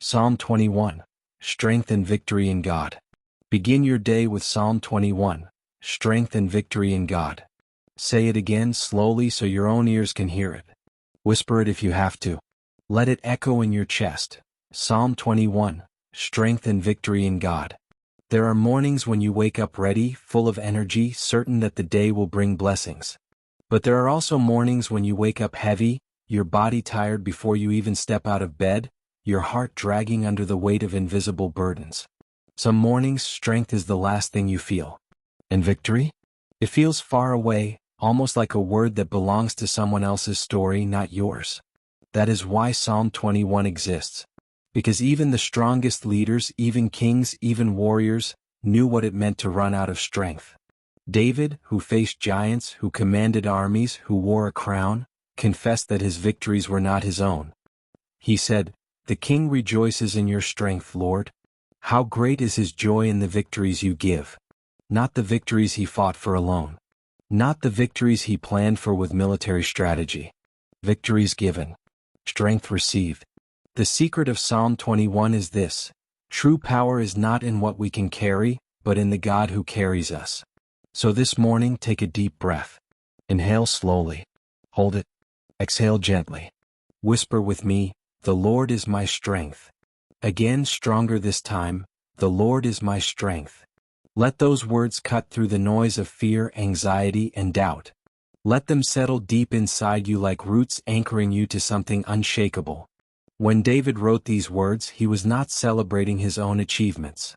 Psalm 21. Strength and victory in God. Begin your day with Psalm 21. Strength and victory in God. Say it again slowly so your own ears can hear it. Whisper it if you have to. Let it echo in your chest. Psalm 21. Strength and victory in God. There are mornings when you wake up ready, full of energy, certain that the day will bring blessings. But there are also mornings when you wake up heavy, your body tired before you even step out of bed, your heart dragging under the weight of invisible burdens. Some mornings, strength is the last thing you feel. And victory? It feels far away, almost like a word that belongs to someone else's story, not yours. That is why Psalm 21 exists. Because even the strongest leaders, even kings, even warriors, knew what it meant to run out of strength. David, who faced giants, who commanded armies, who wore a crown, confessed that his victories were not his own. He said, "The king rejoices in your strength, Lord. How great is his joy in the victories you give. Not the victories he fought for alone. Not the victories he planned for with military strategy. Victories given. Strength received." The secret of Psalm 21 is this: true power is not in what we can carry, but in the God who carries us. So this morning, take a deep breath. Inhale slowly. Hold it. Exhale gently. Whisper with me, "The Lord is my strength." Again, stronger this time, "The Lord is my strength." Let those words cut through the noise of fear, anxiety, and doubt. Let them settle deep inside you like roots anchoring you to something unshakable. When David wrote these words, he was not celebrating his own achievements.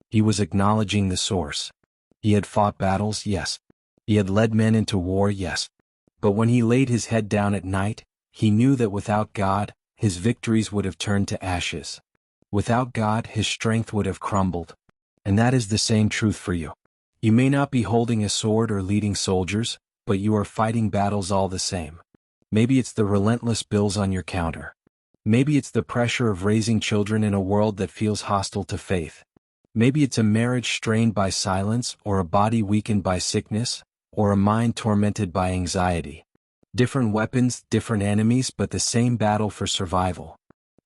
He was acknowledging the source. He had fought battles, yes. He had led men into war, yes. But when he laid his head down at night, he knew that without God, his victories would have turned to ashes. Without God, his strength would have crumbled. And that is the same truth for you. You may not be holding a sword or leading soldiers, but you are fighting battles all the same. Maybe it's the relentless bills on your counter. Maybe it's the pressure of raising children in a world that feels hostile to faith. Maybe it's a marriage strained by silence, or a body weakened by sickness, or a mind tormented by anxiety. Different weapons, different enemies, but the same battle for survival.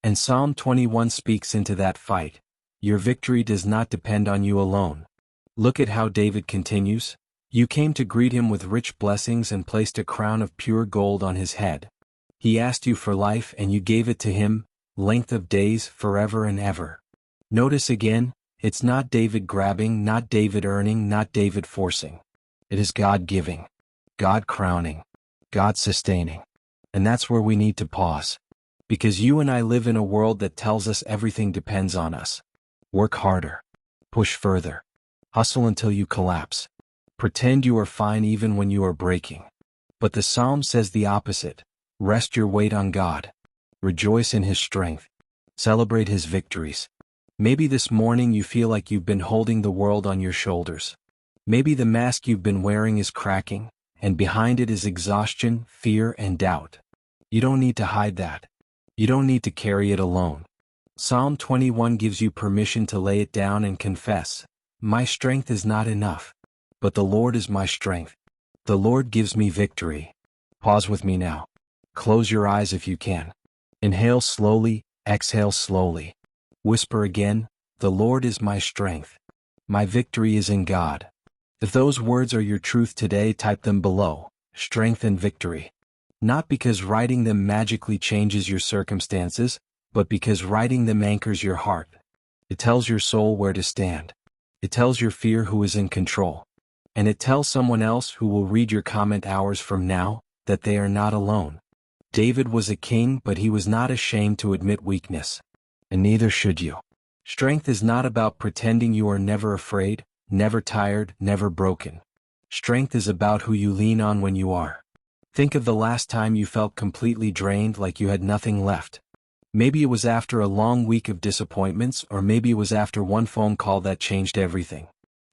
And Psalm 21 speaks into that fight. Your victory does not depend on you alone. Look at how David continues. You came to greet him with rich blessings and placed a crown of pure gold on his head. He asked you for life and you gave it to him, length of days, forever and ever. Notice again, it's not David grabbing, not David earning, not David forcing. It is God giving, God crowning, God sustaining. And that's where we need to pause. Because you and I live in a world that tells us everything depends on us. Work harder. Push further. Hustle until you collapse. Pretend you are fine even when you are breaking. But the Psalm says the opposite. Rest your weight on God. Rejoice in His strength. Celebrate His victories. Maybe this morning you feel like you've been holding the world on your shoulders. Maybe the mask you've been wearing is cracking, and behind it is exhaustion, fear, and doubt. You don't need to hide that. You don't need to carry it alone. Psalm 21 gives you permission to lay it down and confess, "My strength is not enough, but the Lord is my strength. The Lord gives me victory." Pause with me now. Close your eyes if you can. Inhale slowly, exhale slowly. Whisper again, "The Lord is my strength. My victory is in God." If those words are your truth today, type them below. Strength and victory. Not because writing them magically changes your circumstances, but because writing them anchors your heart. It tells your soul where to stand. It tells your fear who is in control. And it tells someone else who will read your comment hours from now that they are not alone. David was a king, but he was not ashamed to admit weakness. And neither should you. Strength is not about pretending you are never afraid, never tired, never broken. Strength is about who you lean on when you are. Think of the last time you felt completely drained, like you had nothing left. Maybe it was after a long week of disappointments, or maybe it was after one phone call that changed everything.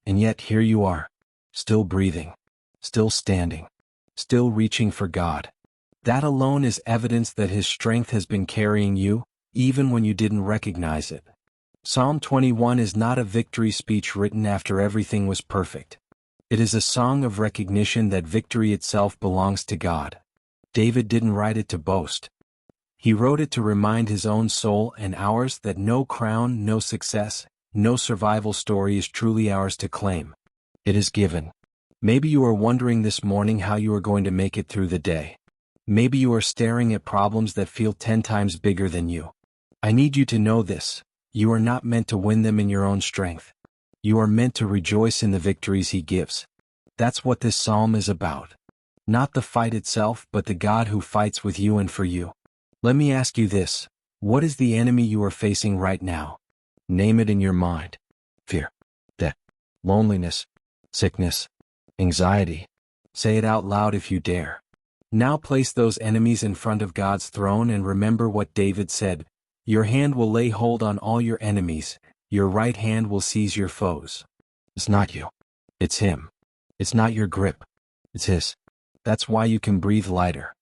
And yet here you are, still breathing, still standing, still reaching for God. That alone is evidence that His strength has been carrying you, even when you didn't recognize it. Psalm 21 is not a victory speech written after everything was perfect. It is a song of recognition that victory itself belongs to God. David didn't write it to boast. He wrote it to remind his own soul and ours that no crown, no success, no survival story is truly ours to claim. It is given. Maybe you are wondering this morning how you are going to make it through the day. Maybe you are staring at problems that feel 10 times bigger than you. I need you to know this: you are not meant to win them in your own strength. You are meant to rejoice in the victories He gives. That's what this psalm is about. Not the fight itself, but the God who fights with you and for you. Let me ask you this: what is the enemy you are facing right now? Name it in your mind. Fear, death, loneliness, sickness, anxiety. Say it out loud if you dare. Now place those enemies in front of God's throne and remember what David said: your hand will lay hold on all your enemies, your right hand will seize your foes. It's not you. It's Him. It's not your grip. It's His. That's why you can breathe lighter.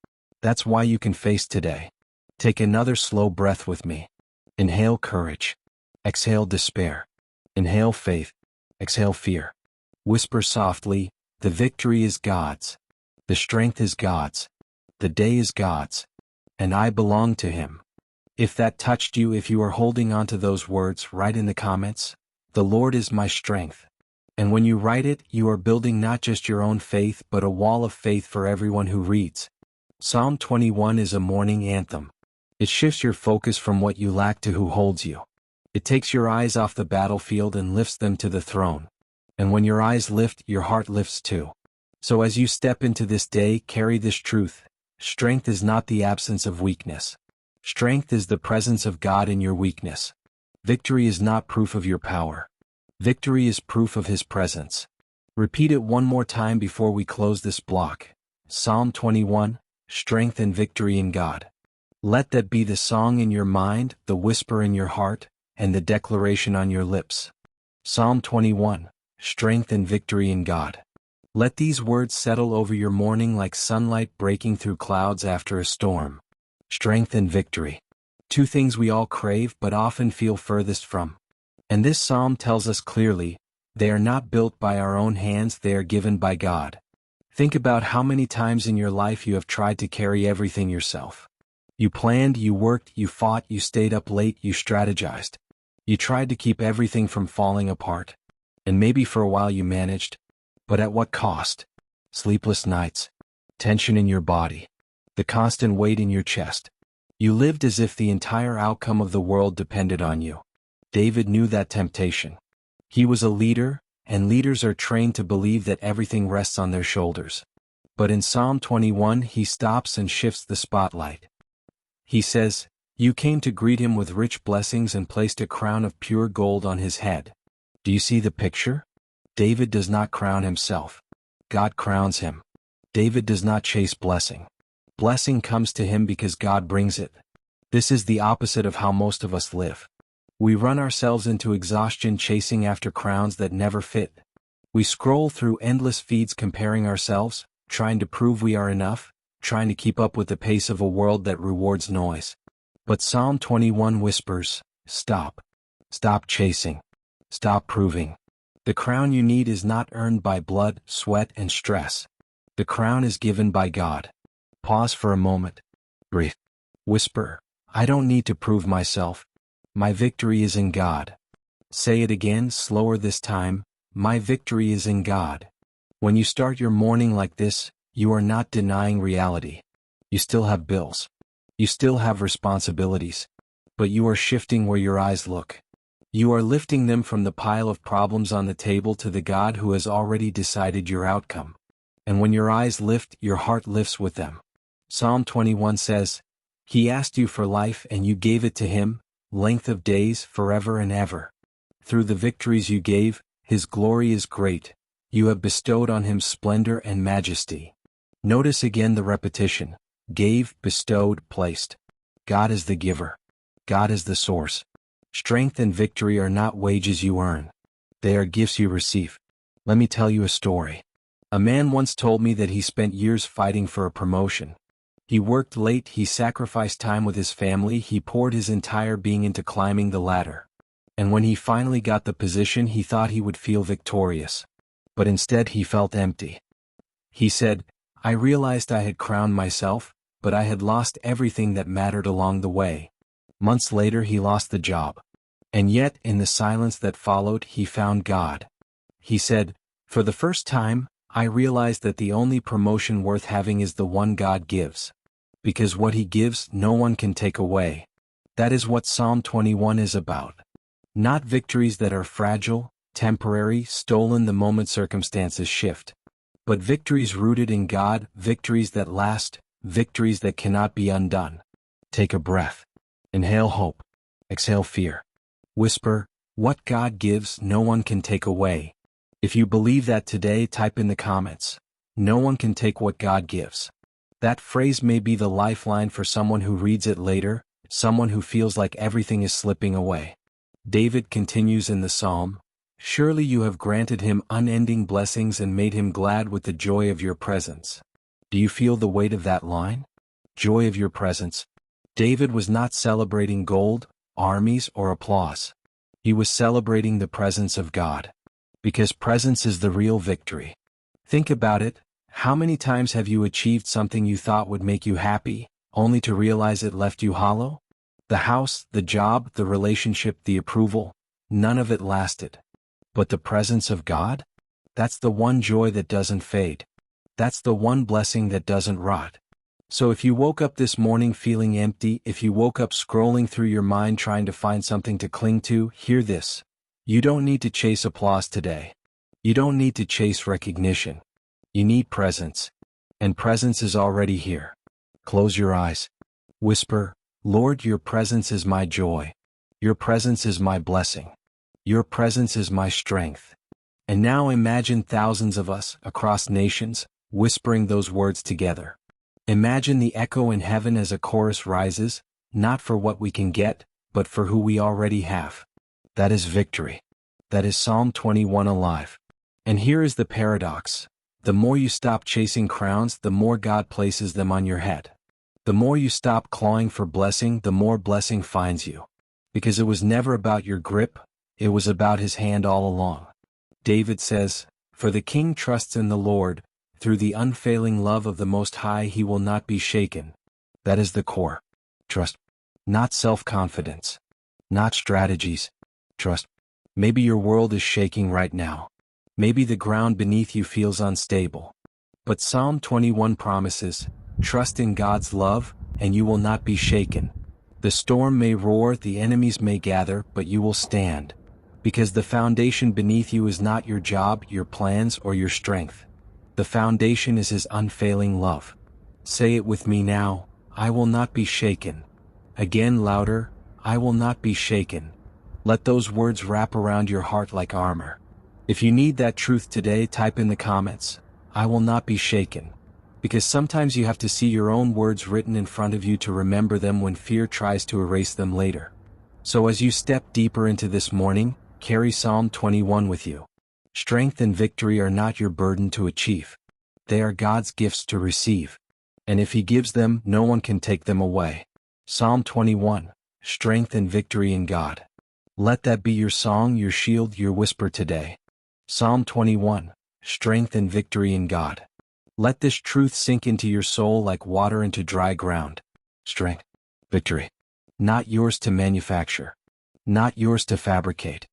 That's why you can face today. Take another slow breath with me. Inhale courage. Exhale despair. Inhale faith. Exhale fear. Whisper softly, the victory is God's. The strength is God's. The day is God's. And I belong to Him. If that touched you, if you are holding on to those words, write in the comments, "The Lord is my strength." And when you write it, you are building not just your own faith but a wall of faith for everyone who reads. Psalm 21 is a morning anthem. It shifts your focus from what you lack to who holds you. It takes your eyes off the battlefield and lifts them to the throne. And when your eyes lift, your heart lifts too. So as you step into this day, carry this truth: strength is not the absence of weakness. Strength is the presence of God in your weakness. Victory is not proof of your power. Victory is proof of His presence. Repeat it one more time before we close this block. Psalm 21, strength and victory in God. Let that be the song in your mind, the whisper in your heart, and the declaration on your lips. Psalm 21, strength and victory in God. Let these words settle over your morning like sunlight breaking through clouds after a storm. Strength and victory. Two things we all crave but often feel furthest from. And this psalm tells us clearly, they are not built by our own hands, they are given by God. Think about how many times in your life you have tried to carry everything yourself. You planned, you worked, you fought, you stayed up late, you strategized. You tried to keep everything from falling apart. And maybe for a while you managed. But at what cost? Sleepless nights. Tension in your body. The constant weight in your chest. You lived as if the entire outcome of the world depended on you. David knew that temptation. He was a leader, and leaders are trained to believe that everything rests on their shoulders. But in Psalm 21 he stops and shifts the spotlight. He says, "You came to greet him with rich blessings and placed a crown of pure gold on his head." Do you see the picture? David does not crown himself. God crowns him. David does not chase blessing. Blessing comes to him because God brings it. This is the opposite of how most of us live. We run ourselves into exhaustion chasing after crowns that never fit. We scroll through endless feeds comparing ourselves, trying to prove we are enough, trying to keep up with the pace of a world that rewards noise. But Psalm 21 whispers, stop. Stop chasing. Stop proving. The crown you need is not earned by blood, sweat, and stress. The crown is given by God. Pause for a moment. Breathe. Whisper, I don't need to prove myself. My victory is in God. Say it again, slower this time. My victory is in God. When you start your morning like this, you are not denying reality. You still have bills. You still have responsibilities. But you are shifting where your eyes look. You are lifting them from the pile of problems on the table to the God who has already decided your outcome. And when your eyes lift, your heart lifts with them. Psalm 21 says, He asked you for life and you gave it to Him, length of days forever and ever. Through the victories you gave, His glory is great. You have bestowed on Him splendor and majesty. Notice again the repetition. Gave, bestowed, placed. God is the giver. God is the source. Strength and victory are not wages you earn. They are gifts you receive. Let me tell you a story. A man once told me that he spent years fighting for a promotion. He worked late, he sacrificed time with his family, he poured his entire being into climbing the ladder. And when he finally got the position, he thought he would feel victorious. But instead he felt empty. He said, I realized I had crowned myself, but I had lost everything that mattered along the way. Months later he lost the job. And yet, in the silence that followed, he found God. He said, "For the first time, I realized that the only promotion worth having is the one God gives. Because what He gives, no one can take away." That is what Psalm 21 is about. Not victories that are fragile, temporary, stolen the moment circumstances shift. But victories rooted in God, victories that last, victories that cannot be undone. Take a breath. Inhale hope. Exhale fear. Whisper, "What God gives, no one can take away." If you believe that today, type in the comments, "No one can take what God gives." That phrase may be the lifeline for someone who reads it later, someone who feels like everything is slipping away. David continues in the psalm, "Surely you have granted him unending blessings and made him glad with the joy of your presence." Do you feel the weight of that line? Joy of your presence. David was not celebrating gold, armies, or applause. He was celebrating the presence of God. Because presence is the real victory. Think about it. How many times have you achieved something you thought would make you happy, only to realize it left you hollow? The house, the job, the relationship, the approval, none of it lasted. But the presence of God? That's the one joy that doesn't fade. That's the one blessing that doesn't rot. So if you woke up this morning feeling empty, if you woke up scrolling through your mind trying to find something to cling to, hear this. You don't need to chase applause today. You don't need to chase recognition. You need presence. And presence is already here. Close your eyes. Whisper, "Lord, your presence is my joy. Your presence is my blessing. Your presence is my strength." And now imagine thousands of us, across nations, whispering those words together. Imagine the echo in heaven as a chorus rises, not for what we can get, but for who we already have. That is victory. That is Psalm 21 alive. And here is the paradox. The more you stop chasing crowns, the more God places them on your head. The more you stop clawing for blessing, the more blessing finds you. Because it was never about your grip, it was about His hand all along. David says, "For the king trusts in the Lord, through the unfailing love of the Most High he will not be shaken." That is the core. Trust. Not self-confidence. Not strategies. Trust. Maybe your world is shaking right now. Maybe the ground beneath you feels unstable. But Psalm 21 promises, trust in God's love, and you will not be shaken. The storm may roar, the enemies may gather, but you will stand. Because the foundation beneath you is not your job, your plans, or your strength. The foundation is His unfailing love. Say it with me now, "I will not be shaken." Again louder, "I will not be shaken." Let those words wrap around your heart like armor. If you need that truth today, type in the comments, "I will not be shaken." Because sometimes you have to see your own words written in front of you to remember them when fear tries to erase them later. So as you step deeper into this morning, carry Psalm 21 with you. Strength and victory are not your burden to achieve. They are God's gifts to receive. And if He gives them, no one can take them away. Psalm 21, strength and victory in God. Let that be your song, your shield, your whisper today. Psalm 21, strength and victory in God. Let this truth sink into your soul like water into dry ground. Strength, victory. Not yours to manufacture. Not yours to fabricate.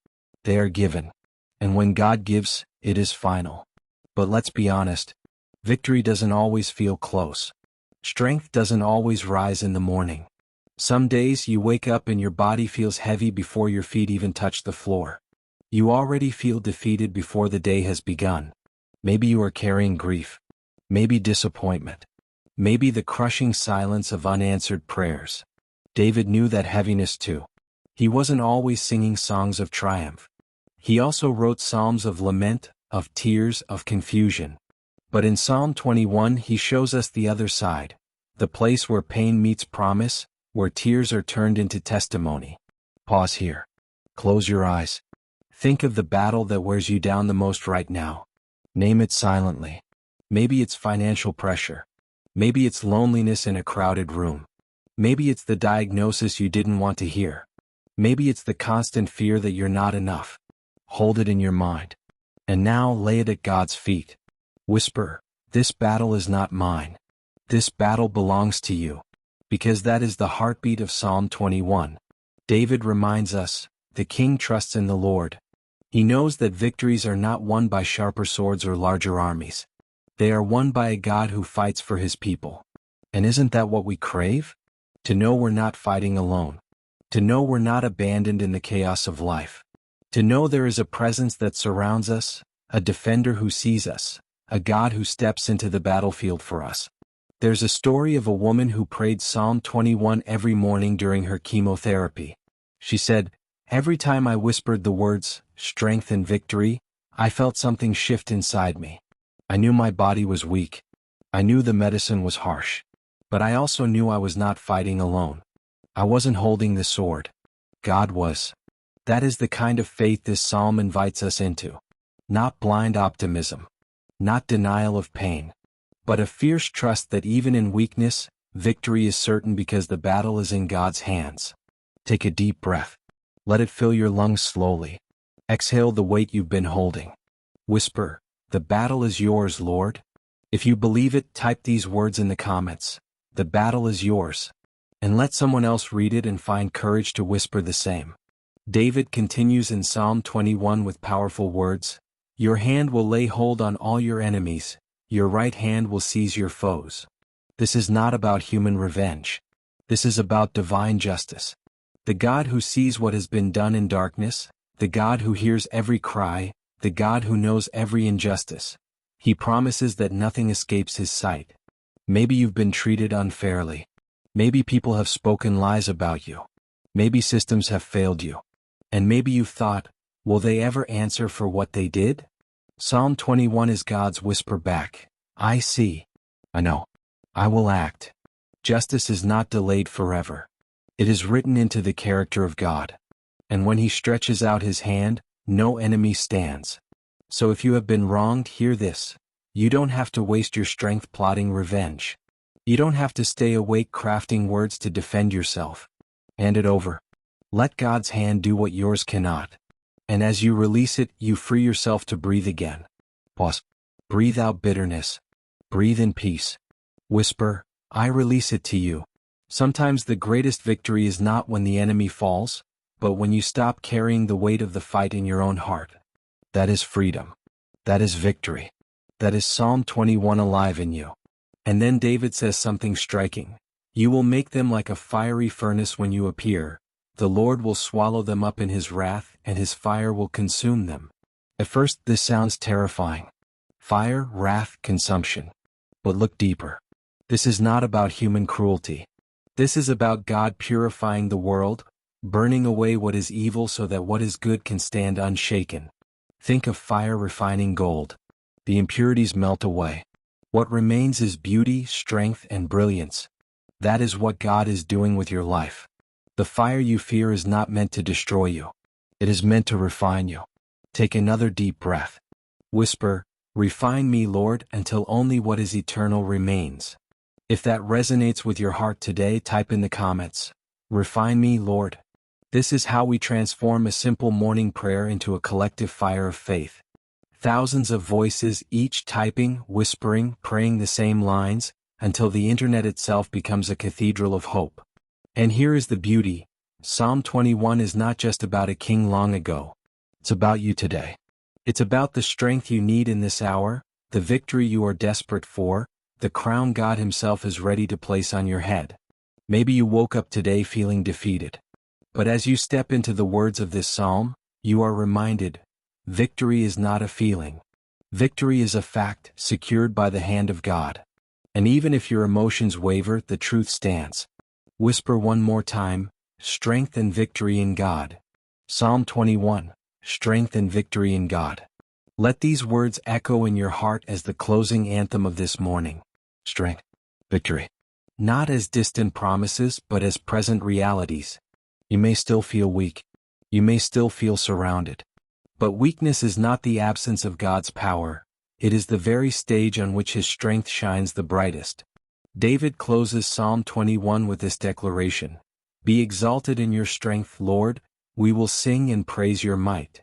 They are given. And when God gives, it is final. But let's be honest, victory doesn't always feel close. Strength doesn't always rise in the morning. Some days you wake up and your body feels heavy before your feet even touch the floor. You already feel defeated before the day has begun. Maybe you are carrying grief. Maybe disappointment. Maybe the crushing silence of unanswered prayers. David knew that heaviness too. He wasn't always singing songs of triumph. He also wrote psalms of lament, of tears, of confusion. But in Psalm 21 he shows us the other side, the place where pain meets promise, where tears are turned into testimony. Pause here. Close your eyes. Think of the battle that wears you down the most right now. Name it silently. Maybe it's financial pressure. Maybe it's loneliness in a crowded room. Maybe it's the diagnosis you didn't want to hear. Maybe it's the constant fear that you're not enough. Hold it in your mind. And now lay it at God's feet. Whisper, "This battle is not mine. This battle belongs to you. Because that is the heartbeat of Psalm 21. David reminds us, the king trusts in the Lord. He knows that victories are not won by sharper swords or larger armies. They are won by a God who fights for his people. And isn't that what we crave? To know we're not fighting alone. To know we're not abandoned in the chaos of life. To know there is a presence that surrounds us, a defender who sees us, a God who steps into the battlefield for us. There's a story of a woman who prayed Psalm 21 every morning during her chemotherapy. She said, "Every time I whispered the words, strength and victory, I felt something shift inside me. I knew my body was weak. I knew the medicine was harsh. But I also knew I was not fighting alone. I wasn't holding the sword. God was." That is the kind of faith this psalm invites us into. Not blind optimism. Not denial of pain. But a fierce trust that even in weakness, victory is certain because the battle is in God's hands. Take a deep breath. Let it fill your lungs slowly. Exhale the weight you've been holding. Whisper, "The battle is yours, Lord." If you believe it, type these words in the comments. The battle is yours. And let someone else read it and find courage to whisper the same. David continues in Psalm 21 with powerful words. Your hand will lay hold on all your enemies. Your right hand will seize your foes. This is not about human revenge. This is about divine justice. The God who sees what has been done in darkness, the God who hears every cry, the God who knows every injustice. He promises that nothing escapes his sight. Maybe you've been treated unfairly. Maybe people have spoken lies about you. Maybe systems have failed you. And maybe you've thought, will they ever answer for what they did? Psalm 21 is God's whisper back. I see. I know. I will act. Justice is not delayed forever. It is written into the character of God. And when he stretches out his hand, no enemy stands. So if you have been wronged, hear this. You don't have to waste your strength plotting revenge. You don't have to stay awake crafting words to defend yourself. Hand it over. Let God's hand do what yours cannot. And as you release it, you free yourself to breathe again. Pause. Breathe out bitterness. Breathe in peace. Whisper, I release it to you. Sometimes the greatest victory is not when the enemy falls, but when you stop carrying the weight of the fight in your own heart. That is freedom. That is victory. That is Psalm 21 alive in you. And then David says something striking. You will make them like a fiery furnace when you appear. The Lord will swallow them up in his wrath, and his fire will consume them. At first this sounds terrifying. Fire, wrath, consumption. But look deeper. This is not about human cruelty. This is about God purifying the world, burning away what is evil so that what is good can stand unshaken. Think of fire refining gold. The impurities melt away. What remains is beauty, strength, and brilliance. That is what God is doing with your life. The fire you fear is not meant to destroy you. It is meant to refine you. Take another deep breath. Whisper, refine me, Lord, until only what is eternal remains. If that resonates with your heart today, type in the comments. Refine me, Lord. This is how we transform a simple morning prayer into a collective fire of faith. Thousands of voices, each typing, whispering, praying the same lines, until the internet itself becomes a cathedral of hope. And here is the beauty. Psalm 21 is not just about a king long ago. It's about you today. It's about the strength you need in this hour, the victory you are desperate for, the crown God himself is ready to place on your head. Maybe you woke up today feeling defeated. But as you step into the words of this psalm, you are reminded, victory is not a feeling. Victory is a fact, secured by the hand of God. And even if your emotions waver, the truth stands. Whisper one more time, strength and victory in God. Psalm 21, strength and victory in God. Let these words echo in your heart as the closing anthem of this morning. Strength, victory. Not as distant promises, but as present realities. You may still feel weak. You may still feel surrounded. But weakness is not the absence of God's power. It is the very stage on which his strength shines the brightest. David closes Psalm 21 with this declaration. Be exalted in your strength, Lord. We will sing and praise your might.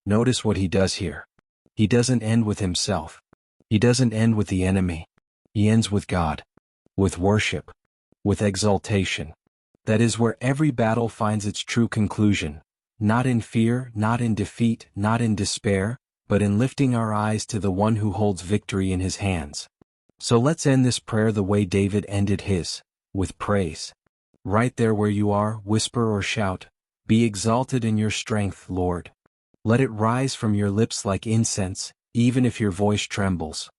Notice what he does here. He doesn't end with himself. He doesn't end with the enemy. He ends with God. with worship, with exaltation. That is where every battle finds its true conclusion, not in fear, not in defeat, not in despair, but in lifting our eyes to the one who holds victory in his hands. So let's end this prayer the way David ended his, with praise. Right there where you are, whisper or shout, "Be exalted in your strength, Lord." Let it rise from your lips like incense, even if your voice trembles.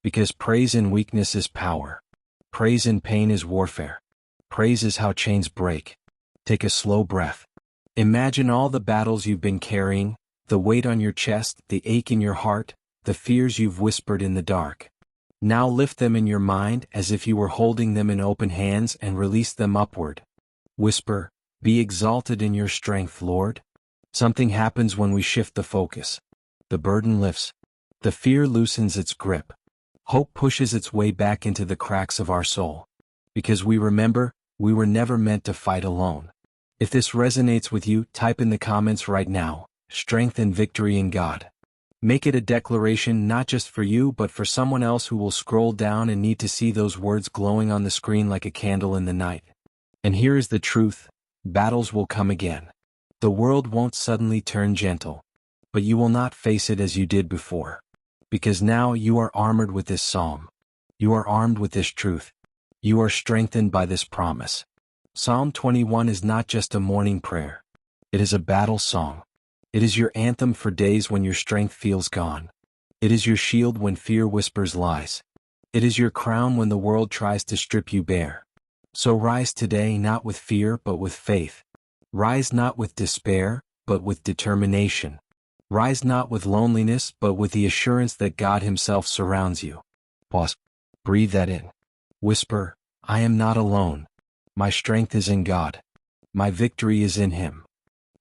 Because praise in weakness is power. Praise in pain is warfare. Praise is how chains break. Take a slow breath. Imagine all the battles you've been carrying, the weight on your chest, the ache in your heart, the fears you've whispered in the dark. Now lift them in your mind as if you were holding them in open hands and release them upward. Whisper, "Be exalted in your strength, Lord." Something happens when we shift the focus. The burden lifts. The fear loosens its grip. Hope pushes its way back into the cracks of our soul. Because we remember, we were never meant to fight alone. If this resonates with you, type in the comments right now, "Strength and victory in God." Make it a declaration not just for you but for someone else who will scroll down and need to see those words glowing on the screen like a candle in the night. And here is the truth, battles will come again. The world won't suddenly turn gentle. But you will not face it as you did before. Because now you are armored with this psalm. You are armed with this truth. You are strengthened by this promise. Psalm 21 is not just a morning prayer. It is a battle song. It is your anthem for days when your strength feels gone. It is your shield when fear whispers lies. It is your crown when the world tries to strip you bare. So rise today not with fear but with faith. Rise not with despair, but with determination. Rise not with loneliness but with the assurance that God Himself surrounds you. Pause. Breathe that in. Whisper, "I am not alone. My strength is in God. My victory is in Him."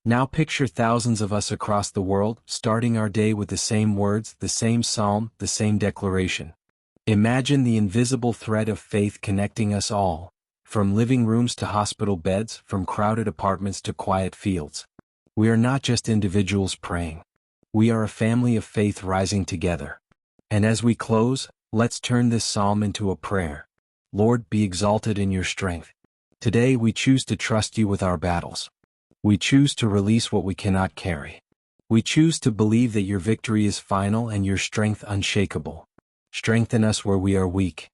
Now picture thousands of us across the world, starting our day with the same words, the same psalm, the same declaration. Imagine the invisible thread of faith connecting us all, from living rooms to hospital beds, from crowded apartments to quiet fields. We are not just individuals praying. We are a family of faith rising together. And as we close, let's turn this psalm into a prayer. Lord, be exalted in your strength. Today we choose to trust you with our battles. We choose to release what we cannot carry. We choose to believe that your victory is final and your strength unshakable. Strengthen us where we are weak.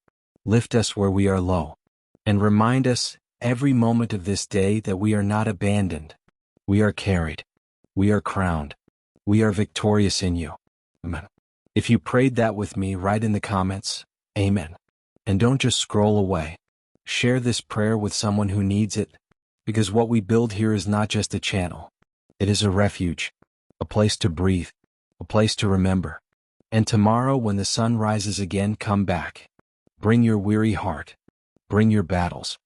Lift us where we are low. And remind us, every moment of this day, that we are not abandoned. We are carried. We are crowned. We are victorious in you. Amen. If you prayed that with me, write in the comments, "Amen." And don't just scroll away. Share this prayer with someone who needs it, because what we build here is not just a channel. It is a refuge, a place to breathe, a place to remember. And tomorrow when the sun rises again, come back. Bring your weary heart. Bring your battles.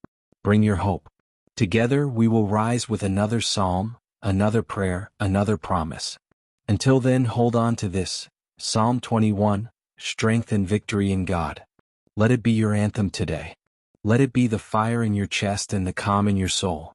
Bring your hope. Together we will rise with another psalm, another prayer, another promise. Until then, hold on to this, Psalm 21, strength and victory in God. Let it be your anthem today. Let it be the fire in your chest and the calm in your soul.